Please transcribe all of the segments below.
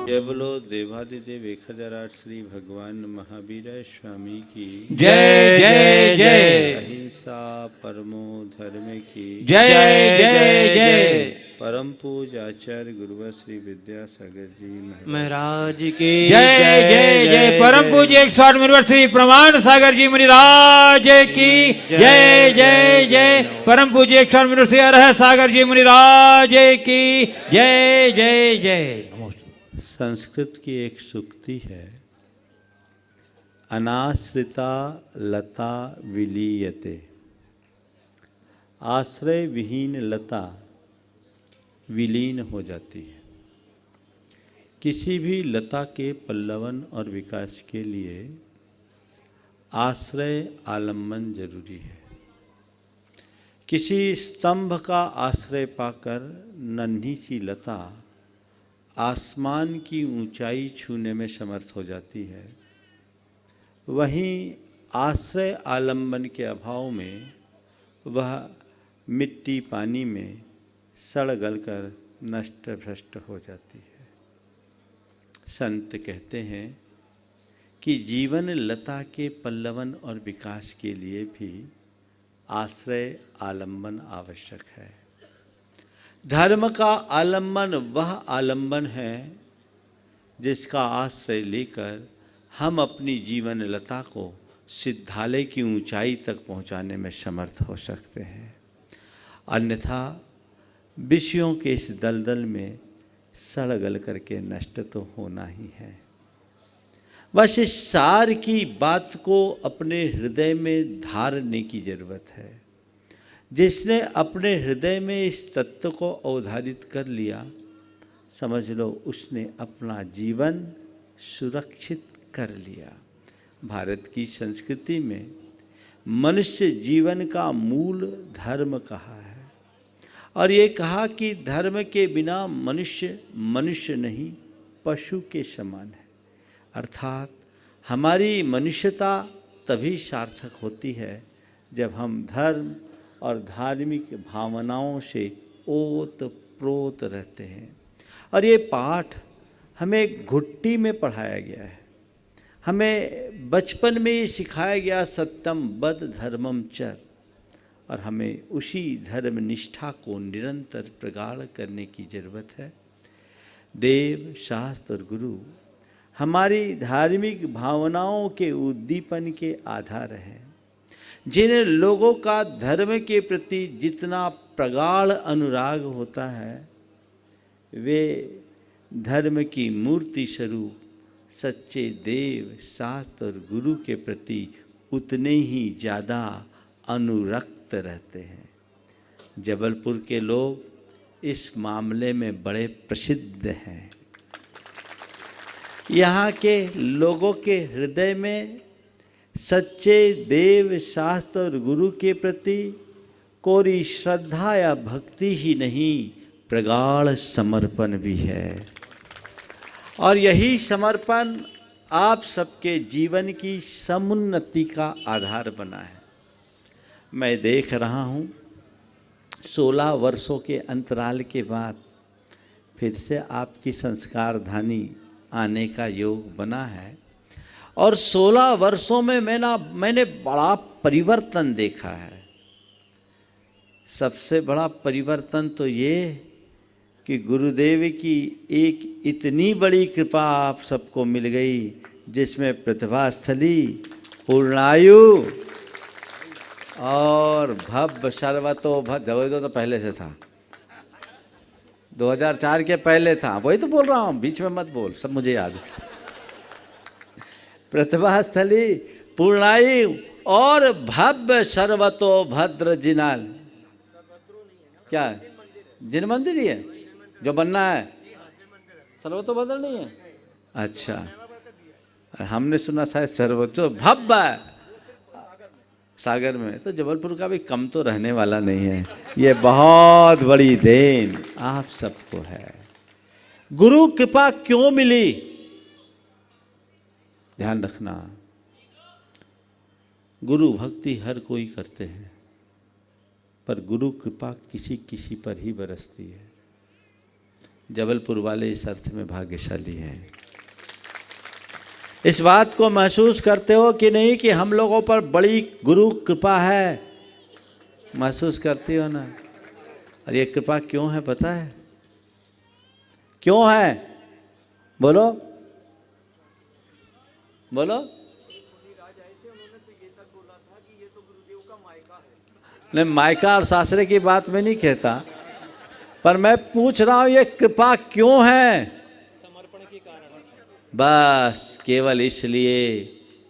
जय बोलो देवादिदेव 1008 श्री भगवान महावीर स्वामी की जय जय जय। अहिंसा परमो धर्म की जय जय जय। परम पूज आचार्य गुरुवर श्री विद्यासागर जी महाराज की जय जय जय। परम पूज्य 108 मुनिवर श्री प्रमाण सागर जी मुनिराज की जय जय जय। परम पूज्य 108 मुनिवर श्री अरह सागर जी मुनिराज की जय जय जय। संस्कृत की एक सूक्ति है, अनाश्रिता लता विलीयते। आश्रय विहीन लता विलीन हो जाती है। किसी भी लता के पल्लवन और विकास के लिए आश्रय आलम्बन जरूरी है। किसी स्तंभ का आश्रय पाकर नन्ही सी लता आसमान की ऊंचाई छूने में समर्थ हो जाती है, वहीं आश्रय आलंबन के अभाव में वह मिट्टी पानी में सड़ गलकर नष्ट भ्रष्ट हो जाती है। संत कहते हैं कि जीवन लता के पल्लवन और विकास के लिए भी आश्रय आलंबन आवश्यक है। धर्म का आलंबन वह आलंबन है जिसका आश्रय लेकर हम अपनी जीवन लता को सिद्धालय की ऊंचाई तक पहुंचाने में समर्थ हो सकते हैं। अन्यथा विषयों के इस दलदल में सड़ गल करके नष्ट तो होना ही है। बस इस सार की बात को अपने हृदय में धारने की जरूरत है। जिसने अपने हृदय में इस तत्व को अवधारित कर लिया, समझ लो उसने अपना जीवन सुरक्षित कर लिया। भारत की संस्कृति में मनुष्य जीवन का मूल धर्म कहा है, और ये कहा कि धर्म के बिना मनुष्य मनुष्य नहीं पशु के समान है। अर्थात हमारी मनुष्यता तभी सार्थक होती है जब हम धर्म और धार्मिक भावनाओं से ओत प्रोत रहते हैं। और ये पाठ हमें घुट्टी में पढ़ाया गया है। हमें बचपन में ये सिखाया गया सत्यम बद धर्मम चर, और हमें उसी धर्म निष्ठा को निरंतर प्रगाढ़ करने की जरूरत है। देव शास्त्र और गुरु हमारी धार्मिक भावनाओं के उद्दीपन के आधार हैं। जिन लोगों का धर्म के प्रति जितना प्रगाढ़ अनुराग होता है, वे धर्म की मूर्ति स्वरूप सच्चे देव शास्त्र और गुरु के प्रति उतने ही ज़्यादा अनुरक्त रहते हैं। जबलपुर के लोग इस मामले में बड़े प्रसिद्ध हैं। यहाँ के लोगों के हृदय में सच्चे देव शास्त्र और गुरु के प्रति कोई श्रद्धा या भक्ति ही नहीं, प्रगाढ़ समर्पण भी है। और यही समर्पण आप सबके जीवन की समुन्नति का आधार बना है। मैं देख रहा हूँ 16 वर्षों के अंतराल के बाद फिर से आपकी संस्कारधानी आने का योग बना है, और 16 वर्षों में मैंने बड़ा परिवर्तन देखा है। सबसे बड़ा परिवर्तन तो ये कि गुरुदेव की एक इतनी बड़ी कृपा आप सबको मिल गई, जिसमें प्रतिभा स्थली, पूर्णायु और भव्य सर्वतो भव्य तो पहले से था, 2004 के पहले था। वही तो बोल रहा हूँ, बीच में मत बोल, सब मुझे याद है। प्रतिभा स्थली, पूर्णायु और भव्य सर्वतो भद्र जिनाल। क्या जिन मंदिर ही है जो बनना है? सर्वतो भद्र नहीं है? अच्छा, हमने सुना शायद सर्वतो भव्य सागर में। तो जबलपुर का भी कम तो रहने वाला नहीं है। ये बहुत बड़ी देन आप सबको है। गुरु कृपा क्यों मिली? ध्यान रखना, गुरु भक्ति हर कोई करते हैं, पर गुरु कृपा किसी किसी पर ही बरसती है। जबलपुर वाले इस अर्थ में भाग्यशाली हैं। इस बात को महसूस करते हो कि नहीं कि हम लोगों पर बड़ी गुरु कृपा है? महसूस करती हो ना? और ये कृपा क्यों है पता है? क्यों है? बोलो बोलो। नहीं, मायका और सासरे की बात में नहीं कहता, पर मैं पूछ रहा हूं ये कृपा क्यों है? समर्पण के कारण। बस केवल इसलिए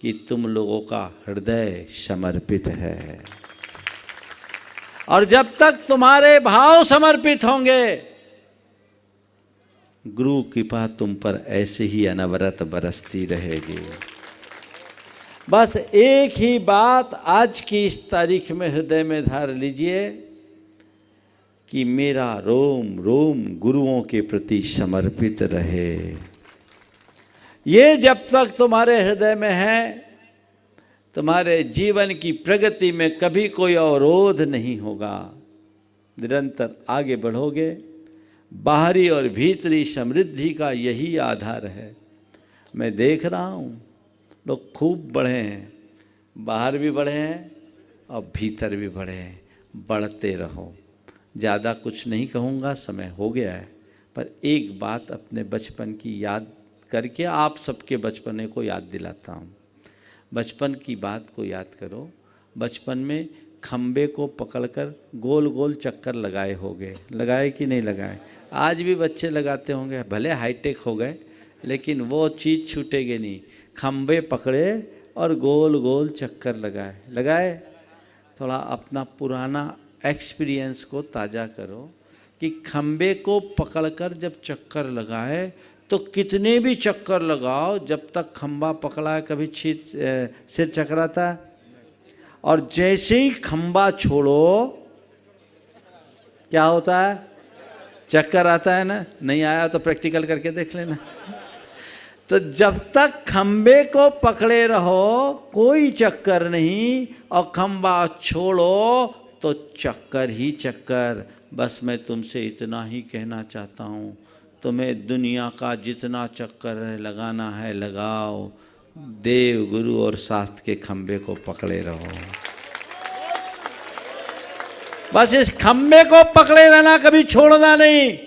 कि तुम लोगों का हृदय समर्पित है। और जब तक तुम्हारे भाव समर्पित होंगे, गुरु कृपा तुम पर ऐसे ही अनवरत बरसती रहेगी। बस एक ही बात आज की इस तारीख में हृदय में धार लीजिए कि मेरा रोम रोम गुरुओं के प्रति समर्पित रहे। ये जब तक तुम्हारे हृदय में है, तुम्हारे जीवन की प्रगति में कभी कोई अवरोध नहीं होगा। निरंतर आगे बढ़ोगे। बाहरी और भीतरी समृद्धि का यही आधार है। मैं देख रहा हूँ लोग खूब बढ़े हैं, बाहर भी बढ़े हैं और भीतर भी बढ़े हैं। बढ़ते रहो। ज़्यादा कुछ नहीं कहूँगा, समय हो गया है, पर एक बात अपने बचपन की याद करके आप सबके बचपने को याद दिलाता हूँ। बचपन की बात को याद करो। बचपन में खम्बे को पकड़कर गोल गोल चक्कर लगाए होंगे, लगाए कि नहीं लगाए? आज भी बच्चे लगाते होंगे, भले हाईटेक हो गए लेकिन वो चीज़ छूटेगी नहीं। खम्बे पकड़े और गोल गोल चक्कर लगाए। थोड़ा अपना पुराना एक्सपीरियंस को ताज़ा करो कि खम्बे को पकड़कर जब चक्कर लगाए तो कितने भी चक्कर लगाओ, जब तक खम्बा पकड़ा है कभी सिर चकराता। और जैसे ही खम्बा छोड़ो क्या होता है? चक्कर आता है ना? नहीं आया तो प्रैक्टिकल करके देख लेना। तो जब तक खम्बे को पकड़े रहो कोई चक्कर नहीं, और खम्बा छोड़ो तो चक्कर ही चक्कर। बस मैं तुमसे इतना ही कहना चाहता हूँ, तुम्हें दुनिया का जितना चक्कर लगाना है लगाओ, देव गुरु और शास्त्र के खम्बे को पकड़े रहो। बस इस खम्बे को पकड़े रहना, कभी छोड़ना नहीं,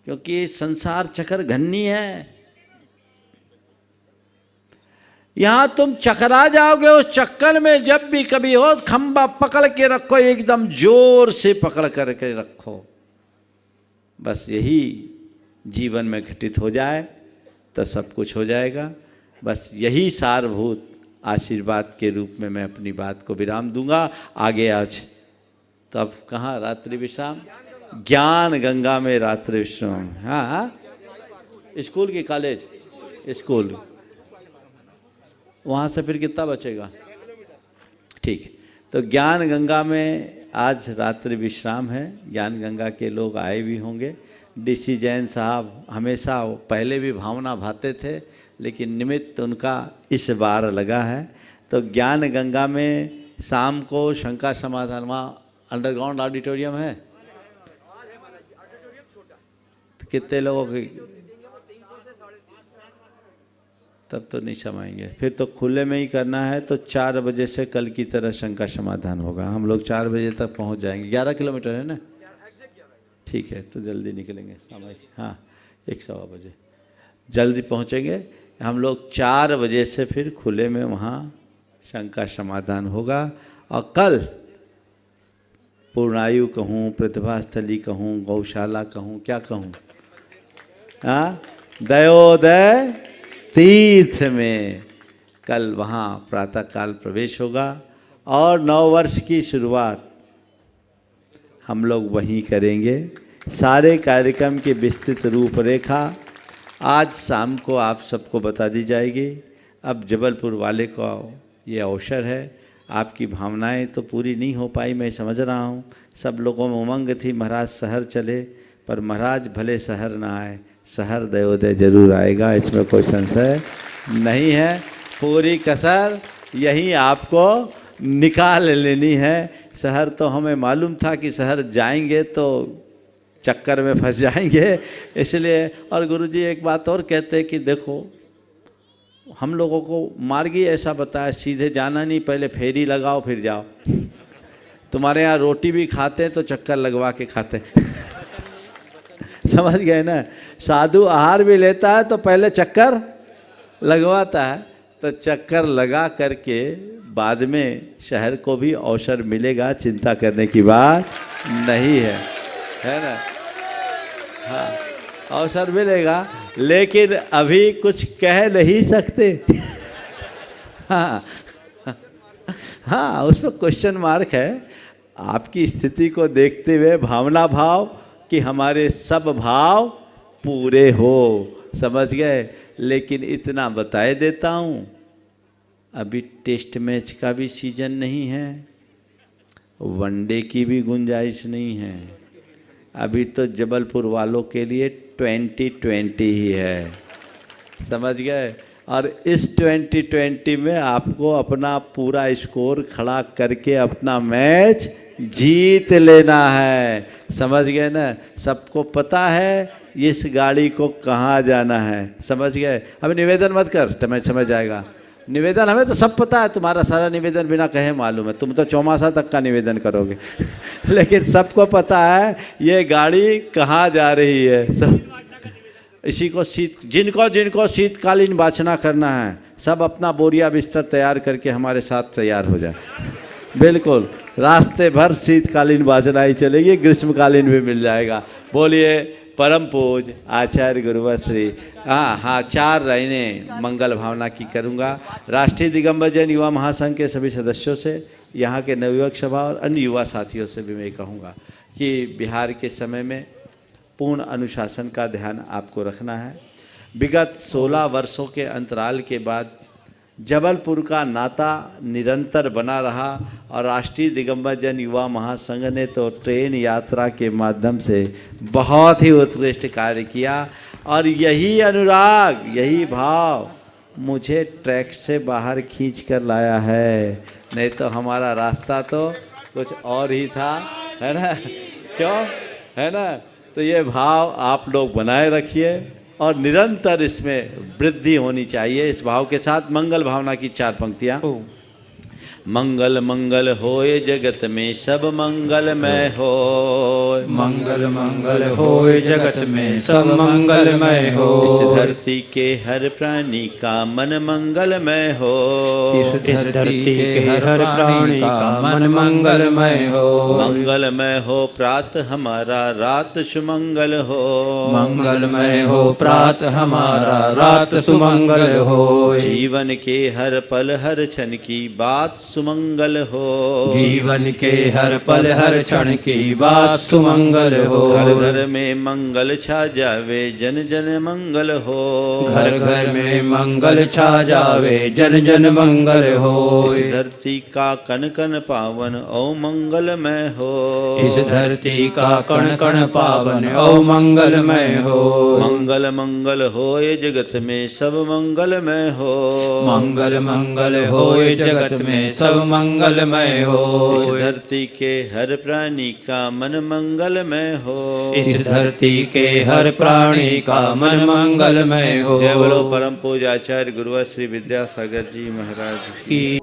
क्योंकि संसार चक्कर घन्नी है। यहां तुम चकरा जाओगे उस चक्कर में। जब भी कभी हो खम्बा पकड़ के रखो, एकदम जोर से पकड़ करके रखो। बस यही जीवन में घटित हो जाए तो सब कुछ हो जाएगा। बस यही सारभूत आशीर्वाद के रूप में मैं अपनी बात को विराम दूंगा। आगे आज तब कहाँ रात्रि विश्राम? ज्ञान गंगा में रात्रि विश्राम। हाँ, स्कूल की कॉलेज स्कूल, वहाँ से फिर कितना बचेगा? ठीक है, तो ज्ञान गंगा में आज रात्रि विश्राम है। ज्ञान गंगा के लोग आए भी होंगे। डीसी जैन साहब हमेशा पहले भी भावना भाते थे, लेकिन निमित्त उनका इस बार लगा है। तो ज्ञान गंगा में शाम को शंका समाधान, वहाँ अंडरग्राउंड ऑडिटोरियम है। तो कितने लोगों की? तब तो नहीं समाएंगे, फिर तो खुले में ही करना है। तो 4 बजे से कल की तरह शंका समाधान होगा। हम लोग 4 बजे तक पहुंच जाएंगे। 11 किलोमीटर है ना? ठीक है, तो जल्दी निकलेंगे। हाँ, 1-1.15 बजे जल्दी पहुंचेंगे हम लोग। 4 बजे से फिर खुले में वहाँ शंका समाधान होगा। और कल पूर्णायु कहूँ, प्रतिभास्थली कहूँ, गौशाला कहूँ, क्या कहूँ, हाँ, दयोदय तीर्थ में कल वहाँ प्रातःकाल प्रवेश होगा। और 9 वर्ष की शुरुआत हम लोग वहीं करेंगे। सारे कार्यक्रम की विस्तृत रूपरेखा आज शाम को आप सबको बता दी जाएगी। अब जबलपुर वाले को ये अवसर है। आपकी भावनाएं तो पूरी नहीं हो पाई, मैं समझ रहा हूँ। सब लोगों में उमंग थी महाराज शहर चले, पर महाराज भले शहर ना आए, शहर दयोदय जरूर आएगा, इसमें कोई संशय नहीं है। पूरी कसर यही आपको निकाल लेनी है। शहर तो हमें मालूम था कि शहर जाएंगे तो चक्कर में फंस जाएंगे। इसलिए और गुरुजी एक बात और कहते हैं कि देखो हम लोगों को मार्ग ही ऐसा बताया, सीधे जाना नहीं, पहले फेरी लगाओ फिर जाओ। तुम्हारे यहाँ रोटी भी खाते हैं तो चक्कर लगवा के खाते हैं। समझ गए ना? साधु आहार भी लेता है तो पहले चक्कर लगवाता है, तो चक्कर लगा करके बाद में शहर को भी अवसर मिलेगा, चिंता करने की बात नहीं है ना? हाँ, अवसर मिलेगा, लेकिन अभी कुछ कह नहीं सकते। हाँ हाँ, उस पर क्वेश्चन मार्क है। आपकी स्थिति को देखते हुए भावना भाव कि हमारे सब भाव पूरे हो, समझ गए? लेकिन इतना बताए देता हूँ, अभी टेस्ट मैच का भी सीजन नहीं है, वनडे की भी गुंजाइश नहीं है। अभी तो जबलपुर वालों के लिए 2020 ही है, समझ गए? और इस 2020 में आपको अपना पूरा स्कोर खड़ा करके अपना मैच जीत लेना है, समझ गए ना? सबको पता है इस गाड़ी को कहाँ जाना है, समझ गए? अब निवेदन मत कर, तुम्हें समझ जाएगा। निवेदन हमें तो सब पता है, तुम्हारा सारा निवेदन बिना कहे मालूम है, तुम तो चौमासा तक का निवेदन करोगे। लेकिन सबको पता है ये गाड़ी कहाँ जा रही है। सब इसी को जिनको शीतकालीन वाचना करना है, सब अपना बोरिया बिस्तर तैयार करके हमारे साथ तैयार हो जाए। बिल्कुल, रास्ते भर शीतकालीन वाचना ही चलेगी, ग्रीष्मकालीन भी मिल जाएगा। बोलिए परम पूज आचार्य गुरुवर श्री। हाँ, 4 लाइनें मंगल भावना की करूँगा। राष्ट्रीय दिगंबर जैन युवा महासंघ के सभी सदस्यों से, यहाँ के नवयुवक सभा और अन्य युवा साथियों से भी मैं कहूँगा कि बिहार के समय में पूर्ण अनुशासन का ध्यान आपको रखना है। विगत 16 वर्षों के अंतराल के बाद जबलपुर का नाता निरंतर बना रहा और राष्ट्रीय दिगंबर जन युवा महासंघ ने तो ट्रेन यात्रा के माध्यम से बहुत ही उत्कृष्ट कार्य किया। और यही अनुराग, यही भाव मुझे ट्रैक से बाहर खींच कर लाया है, नहीं तो हमारा रास्ता तो कुछ और ही था, है ना? क्यों, है ना? तो ये भाव आप लोग बनाए रखिए और निरंतर इसमें वृद्धि होनी चाहिए। इस भाव के साथ मंगल भावना की 4 पंक्तियाँ। मंगल मंगल होए जगत में सब मंगलमय होए। मंगल मंगल होए जगत में सब मंगलमय हो। इस धरती के हर प्राणी का मन मंगलमय हो। इस धरती के हर प्राणी का मन मंगलमय हो। मंगलमय हो प्रात हमारा रात सुमंगल हो। मंगलमय हो प्रात हमारा रात सुमंगल हो। जीवन के हर पल हर क्षण की बात सुमंगल हो। जीवन के हर पल हर क्षण की बात सुमंगल हो। घर घर में मंगल छा जावे जन जन मंगल हो। घर घर में मंगल छा जावे जन जन मंगल हो। इस धरती का कण कण पावन ओ मंगलमय हो। इस धरती का कण कण पावन ओ मंगलमय हो। मंगल मंगल होए जगत में सब मंगलमय हो। मंगल मंगल होए जगत में सब मंगलमय हो। इस धरती के हर प्राणी का मन मंगलमय हो। इस धरती के हर प्राणी का मन मंगलमय हो। जय बोलो परम पूज्य आचार्य गुरुवर श्री विद्यासागर जी महाराज की।